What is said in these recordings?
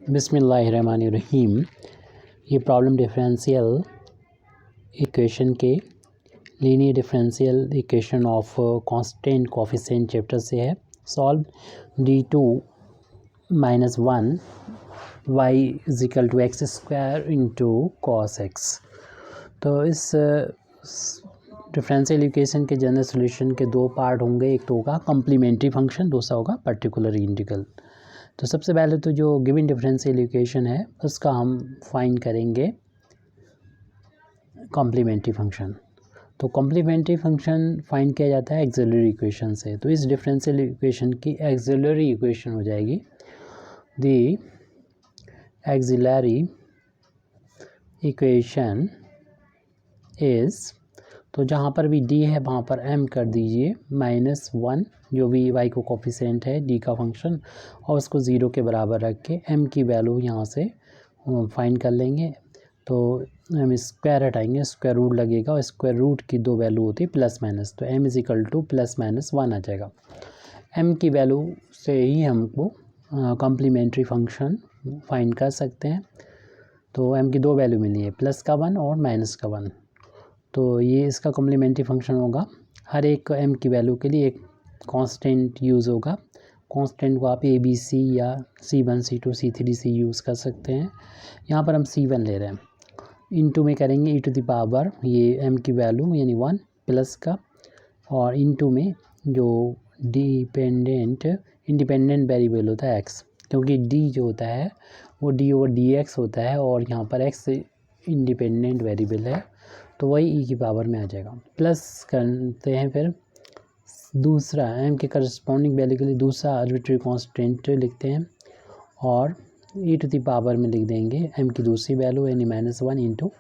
बिस्मिल्लाहिर्रहमानिर्रहीम। ये problem differential equation के linear differential equation of constant coefficient chapter से है। Solve d2 - 1 y = x² into cos x। तो इस डिफरेंशियल इक्वेशन के जनरल सॉल्यूशन के दो पार्ट होंगे, एक तो होगा कम्प्लीमेंट्री फंक्शन, दूसरा होगा पर्टिकुलर इंटीग्रल। तो सबसे पहले तो जो गिवन डिफरेंशियल इक्वेशन है उसका हम फाइंड करेंगे कॉम्प्लीमेंट्री फंक्शन। तो कॉम्प्लीमेंट्री फंक्शन फाइंड किया जाता है एक्सिलरी इक्वेशन से। तो इस डिफरेंशियल इक्वेशन की एक्सिलरी इक्वेशन हो जाएगी दी एक्सिलरी इक्वेशन इज़, तो जहाँ पर भी d है वहाँ पर m कर दीजिए -1, जो भी y को कोफिशिएंट है d का फंक्शन, और उसको 0 के बराबर रख के m की वैल्यू यहाँ से फाइंड कर लेंगे। तो हम स्क्वायर हटाएंगे, स्क्वायर रूट लगेगा और स्क्वायर रूट की दो वैल्यू होती है प्लस माइनस, तो m = +-1 आ जाएगा। m की वैल्यू से ही हमको कॉम्प्लीमेंट्री फंक्शन फाइंड कर सकते हैं। तो m की दो वैल्यू मिली है, प्लस का 1 और माइनस का 1। तो ये इसका कॉम्प्लीमेंट्री फंक्शन होगा। हर एक m की वैल्यू के लिए एक कांस्टेंट यूज़ होगा। कांस्टेंट को आप ABC या C1 C2 C3 C use कर सकते हैं। यहाँ पर हम C1 ले रहे हैं। इनटू में करेंगे e⁻, ये m की वैल्यू यानी 1 प्लस का, और इनटू में जो इंडिपेंडेंट वेरिएबल होता है x, क्योंकि d जो होता है वो d/dx होता है और यहाँ पर x इंडिपेंडेंट वेरिएबल है, तो वही e⁻ में आ जाएगा। प्लस करते हैं, फिर दूसरा m के करस्पॉन्डिंग वैल्यू के लिए दूसरा आर्बिट्री कांस्टेंट लिखते हैं और e⁻ में लिख देंगे m की दूसरी वैल्यू यानी -1 इंटू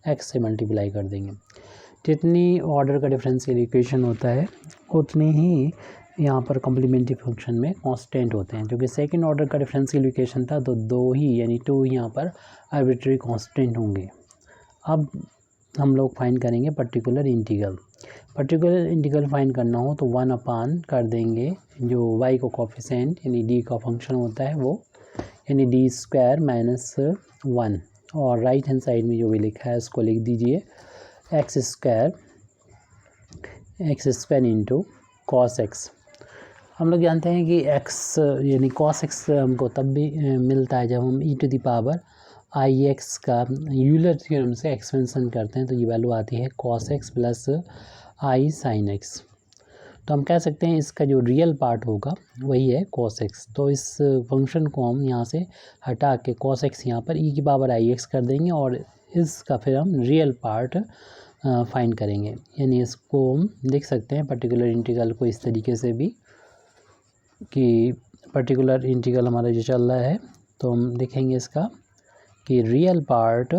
x से मल्टीप्लाई कर देंगे। जितनी ऑर्डर का डिफरेंशियल इक्वेशन होता है उतने ही यहाँ पर कॉम्प्लीमेंट्री फंक्शन में कांस्टेंट होते हैं। क्योंकि सेकंड ऑर्डर का डिफरेंशियल इक्वेशन था तो 2 ही यानी 2 यहाँ पर आर्बिट्री कांस्टेंट होंगे। अब हम लोग फाइंड करेंगे particular integral. Particular integral find करना हो तो 1 कर देंगे जो y को कोफिशिएंट यानी d का फंक्शन होता है वो, यानी d² - 1, और राइट हैंड साइड में जो भी लिखा है उसको लिख दीजिए x² इंटू cos x। हम लोग जानते हैं कि x यानी cos x हमको तब भी मिलता है जब हम e⁻IX का यूलर थ्योरम से एक्सपेंशन करते हैं, तो ये वैल्यू आती है cos x plus I sin x। तो हम कह सकते हैं इसका जो रियल पार्ट होगा वही है cos x। तो इस फंक्शन को हम यहाँ से हटा के cos x यहाँ पर e⁻IX कर देंगे और इसका फिर हम रियल पार्ट फाइंड करेंगे। यानी इसको हम लिख सकते हैं पर्टिकुलर इंटीग्रल को इस तरीके से भी कि पर्टिकुलर इंटीग्रल हमारा जो चल रहा है तो हम लिखेंगे इसका कि real part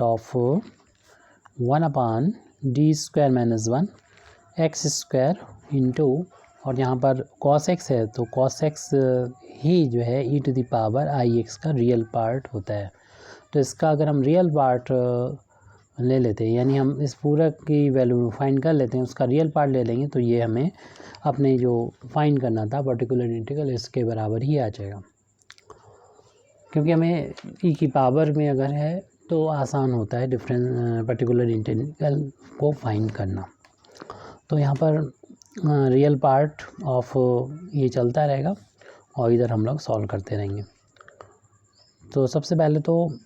of 1/d² - 1 x² into, और यहाँ पर cos x है तो cos x ही जो है e⁻IX का रियल पार्ट होता है। तो इसका अगर हम रियल पार्ट ले लेते हैं, यानी हम इस पूरा की वैल्यू फाइंड कर लेते हैं, उसका रियल पार्ट ले लेंगे, तो ये हमें अपने जो फाइंड करना था पर्टिकुलर इंटीग्रल इसके बराबर ही आ जाएगा। क्योंकि हमें e⁻ में अगर है तो आसान होता है पर्टिकुलर इंटीग्रल को फाइंड करना। तो यहाँ पर रियल पार्ट ऑफ ये चलता रहेगा और इधर हम लोग सॉल्व करते रहेंगे। तो सबसे पहले तो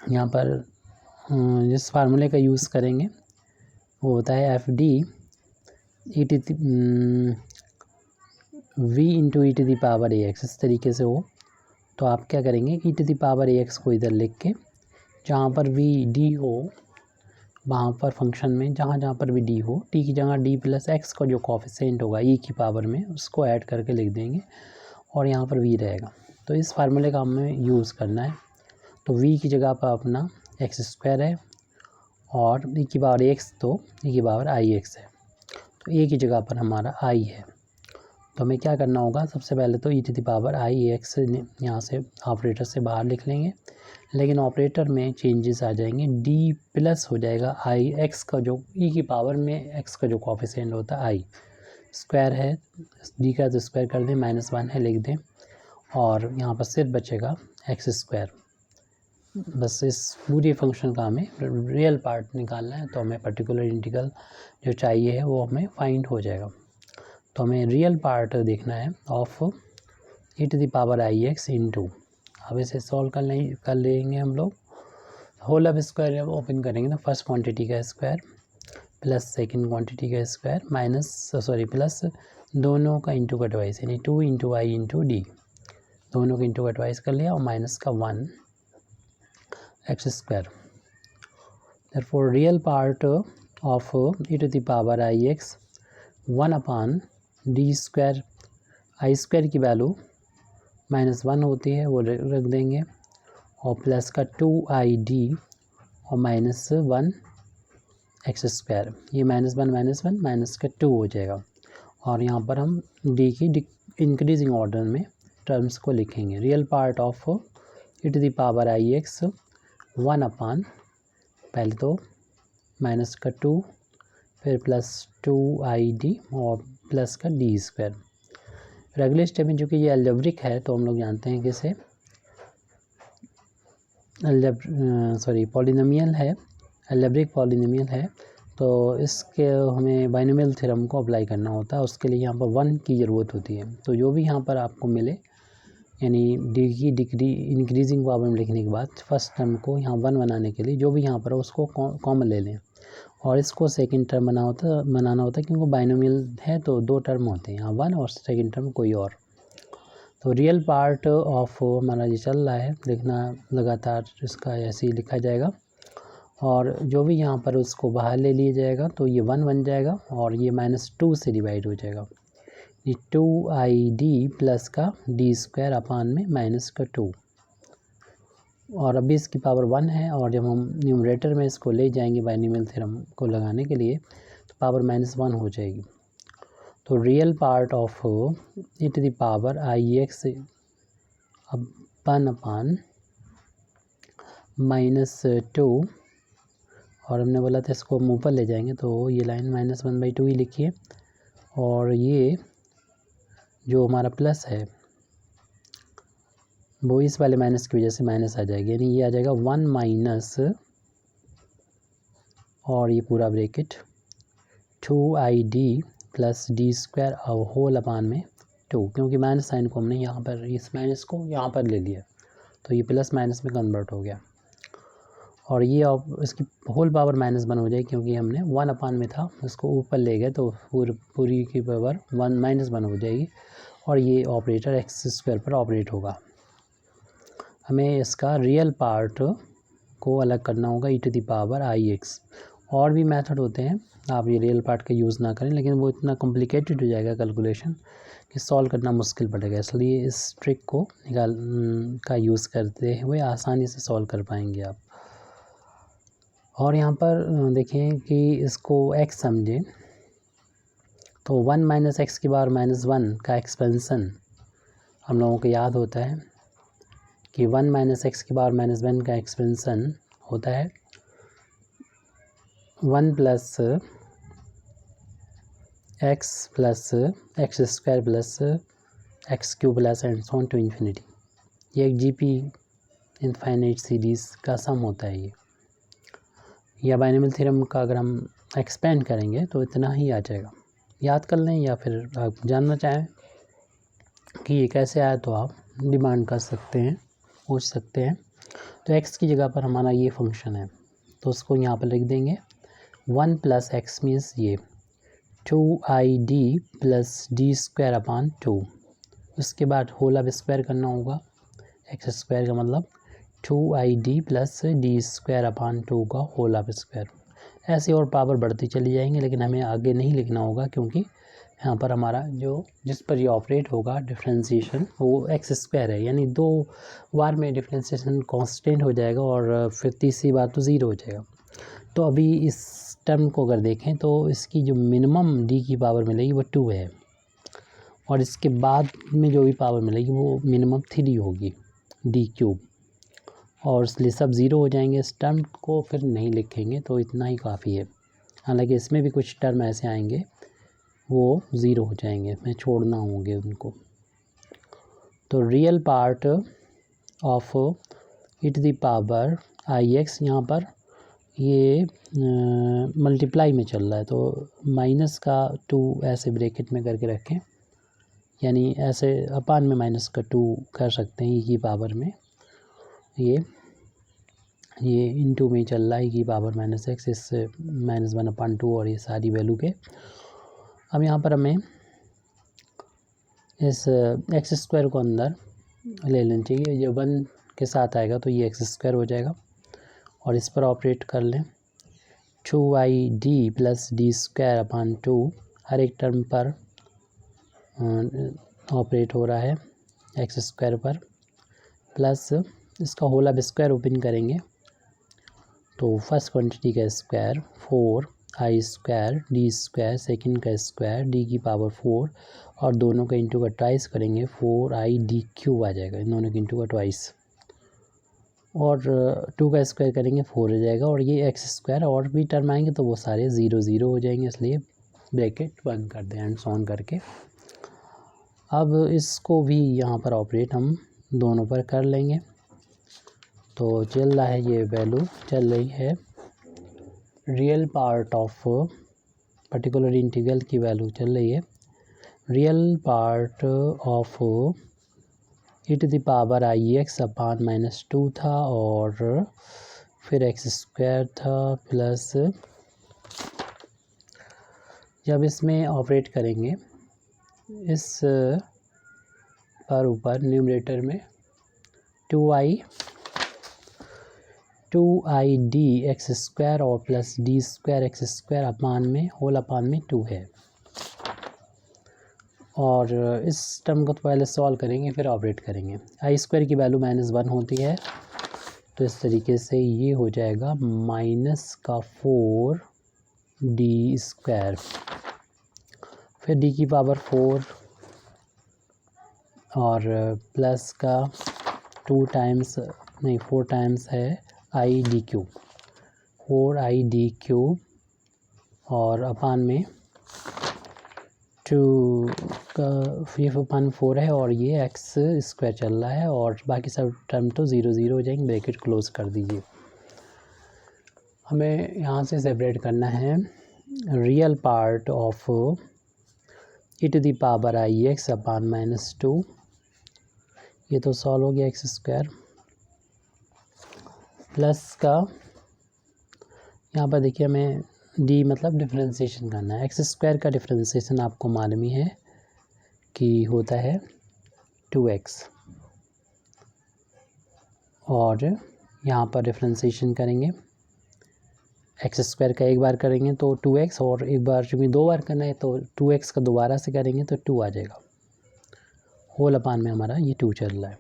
यहाँ पर जिस फार्मूले का यूज़ करेंगे वो होता है FD v इंटू e⁻AX, इस तरीके से हो। तो आप क्या करेंगे e⁻AX को इधर लिख के जहाँ पर भी d हो वहाँ पर फंक्शन में जहाँ पर भी d हो, t की जगह d प्लस x का जो कोफिशिएंट होगा e⁻ में उसको ऐड करके लिख देंगे और यहाँ पर v रहेगा। तो इस फार्मूले का हमें यूज़ करना है। तो v की जगह पर अपना x² है और e⁻AX तो e⁻IX है, तो a की जगह पर हमारा i है। तो हमें क्या करना होगा, सबसे पहले तो e⁻IX यहाँ से ऑपरेटर से बाहर लिख लेंगे, लेकिन ऑपरेटर में चेंजेस आ जाएंगे, d प्लस हो जाएगा IX का जो e⁻ में x का जो कोफिशिएंट होता है i, स्क्वायर है d का तो स्क्वायर कर दें, -1 है लिख दें, और यहाँ पर सिर्फ बचेगा एक्स स्क्वायर। बस इस पूरी फंक्शन का हमें रियल पार्ट निकालना है, तो हमें पर्टिकुलर इंटीग्रल जो चाहिए है वो हमें फाइंड हो जाएगा। तो हमें रियल पार्ट देखना है ऑफ e⁻IX इंटू, अब इसे सॉल्व कर लेंगे हम लोग। होल ऑफ स्क्वायर जब ओपन करेंगे तो फर्स्ट क्वांटिटी का स्क्वायर प्लस सेकंड क्वांटिटी का स्क्वायर प्लस दोनों का इंटू का ट्वाइस, यानी 2 इंटू आई इंटू डी, दोनों का इंटू का ट्वाइस कर लिया, और माइनस का 1 x square. therefore real part of e⁻IX 1/d square, I square की वैल्यू -1 होती है, वो रख देंगे, और प्लस का 2ID और -1 एक्स स्क्वायर, ये -1 माइनस का 2 हो जाएगा। और यहाँ पर हम डी की इंक्रीजिंग ऑर्डर में टर्म्स को लिखेंगे। रियल पार्ट ऑफ e⁻IX 1/, पहले तो माइनस का 2, फिर प्लस 2ID और प्लस का डी स्क्वायर। फिर अगले स्टेप में, जो कि ये अलजेब्रिक है, तो हम लोग जानते हैं कि इसे पॉलिनोमियल है, अलजेब्रिक पॉलिनोमियल है, तो इसके हमें बाइनोमियल थ्योरम को अप्लाई करना होता है। उसके लिए यहाँ पर 1 की ज़रूरत होती है। तो जो भी यहाँ पर आपको मिले, यानी डी की डिग्री इंक्रीजिंग पावर में लिखने के बाद फर्स्ट टर्म को यहाँ 1 बनाने के लिए जो भी यहाँ पर है उसको कॉमन ले लें, और इसको सेकंड टर्म बनाना होता है, क्योंकि बाइनोमियल है तो 2 टर्म होते हैं, यहाँ 1 और सेकंड टर्म कोई और। तो रियल पार्ट ऑफ हमारा ये चल रहा है लिखना, लगातार इसका ऐसे ही लिखा जाएगा, और जो भी यहाँ पर उसको बाहर ले लिया जाएगा तो ये 1 बन जाएगा, और ये -2 से डिवाइड हो जाएगा, ये 2ID प्लस का डी स्क्वायर अपान में माइनस का 2, और अभी इसकी पावर 1 है, और जब हम न्यूमरेटर में इसको ले जाएंगे बाइनोमियल थ्योरम को लगाने के लिए तो पावर -1 हो जाएगी। तो रियल पार्ट ऑफ e⁻IX 1/-2, और हमने बोला था इसको हम ऊपर ले जाएंगे, तो ये लाइन -1/2 ही लिखिए, और ये जो हमारा प्लस है वो इस वाले माइनस की वजह से माइनस आ जाएगी, यानी ये आ जाएगा 1 माइनस, और ये पूरा bracket 2ID plus D square और होल अपान में 2, क्योंकि माइनस साइन को हमने यहाँ पर इस माइनस को यहाँ पर ले लिया, तो ये प्लस माइनस में कन्वर्ट हो गया, और ये अब इसकी होल पावर -1 हो जाएगी, क्योंकि हमने 1 अपान में था उसको ऊपर ले गए, तो पूरी की पावर -1 हो जाएगी, और ये ऑपरेटर एक्स स्क्वायर पर ऑपरेट होगा। हमें इसका रियल पार्ट को अलग करना होगा e⁻IX। और भी मेथड होते हैं, आप ये रियल पार्ट का यूज़ ना करें, लेकिन वो इतना कॉम्प्लिकेटेड हो जाएगा कैलकुलेशन कि सॉल्व करना मुश्किल पड़ेगा, इसलिए इस ट्रिक को का यूज़ करते हुए आसानी से सॉल्व कर पाएंगे आप। और यहाँ पर देखें कि इसको x समझें, तो 1 माइनस एक्स की पावर -1 का एक्सपेंसन हम लोगों को याद होता है कि 1 माइनस एक्स की पावर -1 का एक्सपेंसन होता है 1 plus x square plus x cube plus and so on to infinity. ये एक GP इनफाइनाइट सीरीज़ का सम होता है ये, या बाइनोमियल थ्योरम का अगर हम एक्सपेंड करेंगे तो इतना ही आ जाएगा, याद कर लें, या फिर आप जानना चाहें कि ये कैसे आया तो आप डिमांड कर सकते हैं, पूछ सकते हैं। तो x की जगह पर हमारा ये फंक्शन है, तो उसको यहाँ पर लिख देंगे 1 प्लस एक्स मीन्स ये 2ID plus D square upon 2, उसके बाद होल ऑफ स्क्वायर करना होगा, एक्स स्क्वायर का मतलब 2ID plus D square upon 2 का होल ऑफ स्क्वायर। ऐसे और पावर बढ़ती चली जाएंगी, लेकिन हमें आगे नहीं लिखना होगा, क्योंकि यहाँ पर हमारा जिस पर ये ऑपरेट होगा डिफ्रेंशिएशन वो एक्स स्क्वायर है, यानी 2 बार में डिफ्रेंशिएशन कांस्टेंट हो जाएगा, और फिर तीसरी बार तो 0 हो जाएगा। तो अभी इस टर्म को अगर देखें तो इसकी जो मिनिमम डी की पावर मिलेगी वो 2 है, और इसके बाद में जो भी पावर मिलेगी वो मिनिमम 3 होगी d³, और इसलिए सब 0 हो जाएंगे। इस टर्म को फिर नहीं लिखेंगे, तो इतना ही काफ़ी है। हालांकि इसमें भी कुछ टर्म ऐसे आएंगे वो 0 हो जाएंगे, मैं छोड़ना होंगे उनको। तो real part of e to the power i x, यहाँ पर ये मल्टीप्लाई में चल रहा है, तो माइनस का 2 ऐसे ब्रैकेट में करके रखें, यानी ऐसे अपान में माइनस का 2 कर सकते हैं e की पावर में। ये इनटू में चल रहा है e की पावर माइनस एक्स, इससे -1/2 और ये सारी वैल्यू के। अब यहाँ पर हमें इस एक्स स्क्वायर को अंदर ले लेना चाहिए, ये 1 के साथ आएगा तो ये एक्स स्क्वायर हो जाएगा, और इस पर ऑपरेट कर लें 2y d plus D square upon 2, हर एक टर्म पर ऑपरेट हो रहा है एक्स स्क्वायर पर, प्लस इसका होल अब स्क्वायर ओपन करेंगे तो फर्स्ट क्वांटिटी का square 4i square D square, second का स्क्वायर d की पावर 4, और दोनों का इंटू का ट्वाइस करेंगे 4i d क्यूब आ जाएगा, इन दोनों के इंटू का ट्वाइस, और 2 का स्क्वायर करेंगे 4 हो जाएगा, और ये एक्स स्क्वायर और भी टर्म आएंगे तो वो सारे 0 0 हो जाएंगे, इसलिए ब्रैकेट बंद कर दें एंड ऑन करके। अब इसको भी यहाँ पर ऑपरेट हम दोनों पर कर लेंगे, तो चल रहा है, ये वैल्यू चल रही है real part of particular integral की वैल्यू चल रही है real part of e to the power i x upon -2 था, और फिर एक्स स्क्वायर था, प्लस जब इसमें ऑपरेट करेंगे इस पर ऊपर न्यूमरेटर में 2i डी एक्स स्क्वायर और plus D square x square upon में होल अपान में 2 है, और इस टर्म को तो पहले सॉल्व करेंगे फिर ऑपरेट करेंगे। आई स्क्वायर की वैल्यू -1 होती है, तो इस तरीके से ये हो जाएगा -4 डी स्क्वायर, फिर डी की पावर 4 और प्लस का 4 टाइम्स है I D cube, 4i D cube, और अपान में 2 का ये अपान 4 है, और ये एक्स स्क्वायर चल रहा है, और बाकी सब टर्म तो 0 0 हो जाएंगे, ब्रैकेट क्लोज कर दीजिए। हमें यहाँ से सेपरेट करना है real part of e to the power i x upon -2, ये तो सॉल्व हो गया एक्स स्क्वायर, प्लस का यहाँ पर देखिए हमें d मतलब डिफ्रेंशिएशन करना है, एक्स स्क्वायर का डिफ्रेंशिएशन आपको मालूम ही है कि होता है 2x, और यहाँ पर डिफ्रेंशिएशन करेंगे एक्स स्क्वायर का एक बार करेंगे तो 2x, और एक बार चूँकि 2 बार करना है तो 2x का दोबारा से करेंगे तो 2 आ जाएगा, होल अपान में हमारा ये 2 चल रहा है।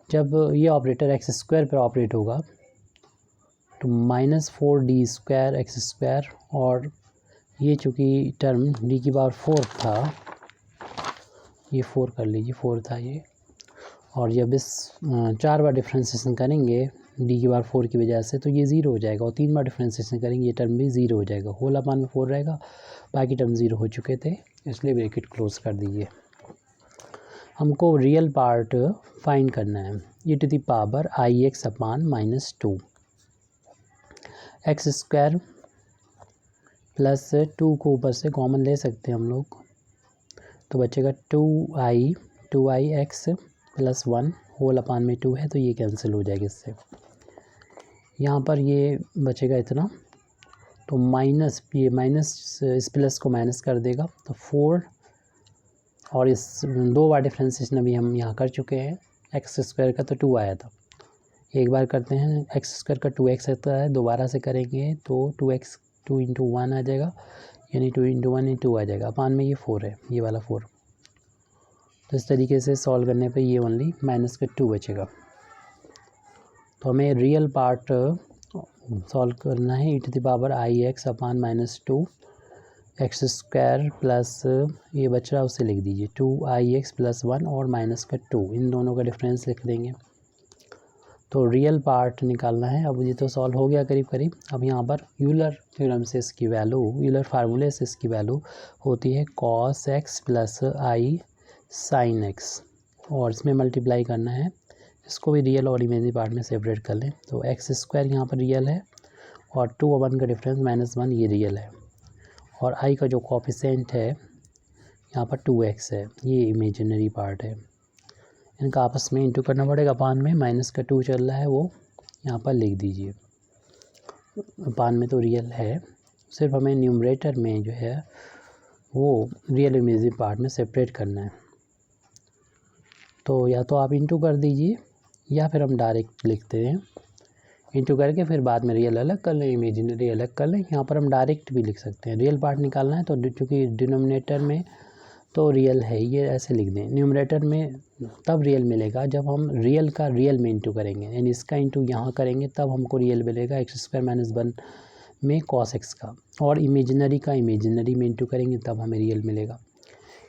जब ये ऑपरेटर एक्स स्क्वायर पर ऑपरेट होगा तो -4 डी स्क्वायर एक्स स्क्वायर, और ये चूँकि टर्म डी की पावर 4 था, ये 4 कर लीजिए 4 था ये, और जब इस 4 बार डिफ्रेंशिएशन करेंगे डी की पावर 4 की वजह से तो ये 0 हो जाएगा, और 3 बार डिफ्रेंशिएशन करेंगे ये टर्म भी 0 हो जाएगा, होल अपान में 4 रहेगा, बाकी टर्म 0 हो चुके थे, इसलिए ब्रैकेट क्लोज कर दीजिए। हमको रियल पार्ट फाइंड करना है e to the power i x upon -2, x square plus 2 को ऊपर से कॉमन ले सकते हैं हम लोग, तो बचेगा 2i x plus 1, whole upon में 2 है तो ये कैंसिल हो जाएगा इससे, यहाँ पर ये बचेगा इतना, तो ये माइनस इस प्लस को माइनस कर देगा, तो 4, और इस 2 बार डिफ्रेंशिएशन अभी हम यहाँ कर चुके हैं, एक्स स्क्वायर का तो 2 आया था, एक बार करते हैं एक्स स्क्वायर का 2x आता है, दोबारा से करेंगे तो 2x 2 × 1 आ जाएगा, यानी 2 × 1 2 आ जाएगा, अपान में ये 4 है, ये वाला 4, तो इस तरीके से सॉल्व करने पे ये ओनली -2 बचेगा। तो हमें रियल पार्ट सॉल्व करना है e to the power i x upon -2, x square plus ये बच रहा है उसे लिख दीजिए 2ix + 1 और -2, इन दोनों का डिफरेंस लिख देंगे, तो रियल पार्ट निकालना है। अब ये तो सॉल्व हो गया करीब करीब। अब यहाँ पर यूलर थ्योरम से इसकी वैल्यू, यूलर फार्मूले से इसकी वैल्यू होती है cos x प्लस आई साइन एक्स, और इसमें मल्टीप्लाई करना है। इसको भी रियल और इमेजिनरी पार्ट में सेपरेट कर लें। तो एक्स स्क्वायर यहाँ पर रियल है और 2 और 1 का डिफरेंस -1 ये रियल है, और आई का जो कोफिशिएंट है यहाँ पर 2x है, ये इमेजिनरी पार्ट है। इनका आपस में इंटू करना पड़ेगा। अपान में माइनस का 2 चल रहा है, वो यहाँ पर लिख दीजिए। अपान में तो रियल है, सिर्फ हमें न्यूमरेटर में जो है वो रियल इमेजिनरी पार्ट में सेपरेट करना है। तो या तो आप इंटू कर दीजिए या फिर हम डायरेक्ट लिखते हैं इंटू करके, फिर बाद में रियल अलग कर लें, इमेजिनरी अलग कर लें। यहाँ पर हम डायरेक्ट भी लिख सकते हैं। रियल पार्ट निकालना है तो चूँकि डिनोमिनेटर में तो रियल है, ये ऐसे लिख दें। न्यूमरेटर में तब रियल मिलेगा जब हम रियल का रियल में इंटू करेंगे, यानी इसका इंटू यहाँ करेंगे तब हमको रियल मिलेगा एक्स स्क्वायर माइनस 1 में कॉस एक्स का, और इमेजिनरी का इमेजिनरी में इंटू करेंगे तब हमें रियल मिलेगा।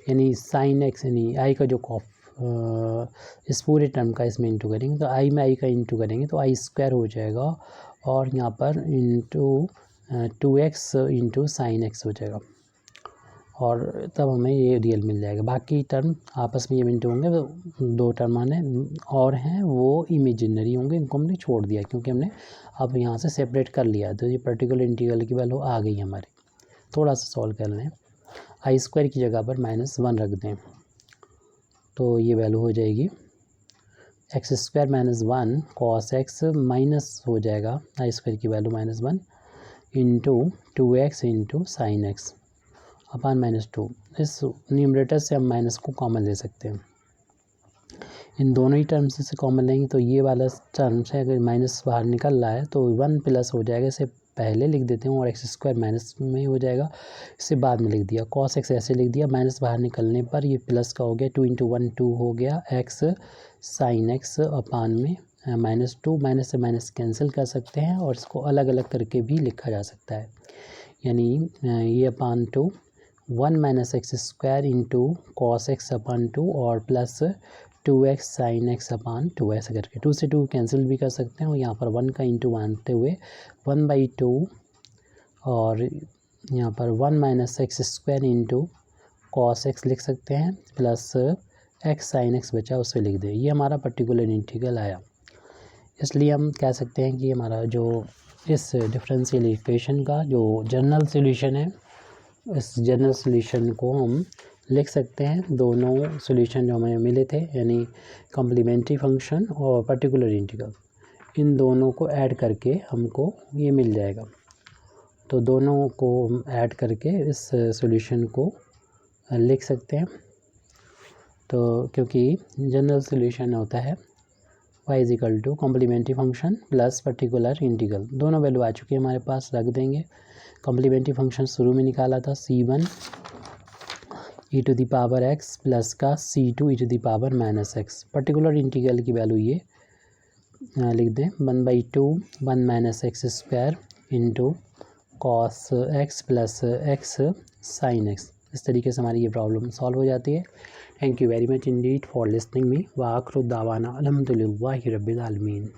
यानी साइन एक्स, यानी आई का जो कॉफ इस पूरे टर्म का इसमें इंटू करेंगे तो आई में आई का इंटू करेंगे तो आई स्क्वायर हो जाएगा, और यहाँ पर into 2x into sine x हो जाएगा, और तब हमें ये रियल मिल जाएगा। बाकी टर्म आपस में ये इंटू होंगे, तो 2 टर्म आने और हैं वो इमेजिनरी होंगे, इनको हमने छोड़ दिया क्योंकि हमने अब यहाँ से सेपरेट कर लिया। तो ये पर्टिकुलर इंटीग्रल की वैल्यू आ गई हमारी। थोड़ा सा सॉल्व कर लें, आई स्क्वायर की जगह पर -1 रख दें तो ये वैल्यू हो जाएगी x square minus 1 cos x minus हो जाएगा आई स्क्वायर की value -1 into 2x into sine x upon -2। इस न्यूमरेटर से हम माइनस को कॉमन ले सकते हैं। इन दोनों ही टर्म्स से कॉमन लेंगे तो ये वाला टर्म से अगर माइनस बाहर निकल रहा है तो 1 प्लस हो जाएगा, इसे पहले लिख देते हैं, और एक्स स्क्वायर माइनस में हो जाएगा, इसे बाद में लिख दिया। कॉस एक्स ऐसे लिख दिया, माइनस बाहर निकलने पर ये प्लस का हो गया, 2 इंटू 1 2 हो गया एक्स साइन एक्स अपान में -2। माइनस से माइनस कैंसिल कर सकते हैं और इसको अलग अलग करके भी लिखा जा सकता है, यानी ये upon 2 1 minus x square into cos x upon 2 और plus 2x sign x upon 2 ऐसे करके 2 से 2 कैंसिल भी कर सकते हैं, और यहाँ पर 1 का इंटू मानते हुए 1/2 और यहाँ पर 1 minus x square into cos x लिख सकते हैं, प्लस एक्स साइन एक्स बचा उसे लिख दें। ये हमारा पर्टिकुलर इंटीग्रल आया। इसलिए हम कह सकते हैं कि हमारा जो इस डिफरेंशियल इक्वेशन का जो जनरल सॉल्यूशन है, इस जनरल सॉल्यूशन को हम लिख सकते हैं। दोनों सॉल्यूशन जो हमें मिले थे, यानी कॉम्प्लीमेंट्री फंक्शन और पर्टिकुलर इंटीग्रल, इन दोनों को ऐड करके हमको ये मिल जाएगा। तो दोनों को ऐड करके इस सॉल्यूशन को लिख सकते हैं। तो क्योंकि जनरल सॉल्यूशन होता है y = complementary function plus particular integral, दोनों वैल्यू आ चुकी है हमारे पास, रख देंगे। कॉम्प्लीमेंट्री फंक्शन शुरू में निकाला था c1 e⁻x प्लस का c2 e⁻−x। पर्टिकुलर इंटीग्रल की वैल्यू ये लिख दें 1/2 1 minus x square into cos x plus x sine x. इस तरीके से हमारी ये प्रॉब्लम सॉल्व हो जाती है। Thank you very much Indeed for listening me. व आखिर दावाना अल्हम्दुलिल्लाहि रब्बिल आलमीन।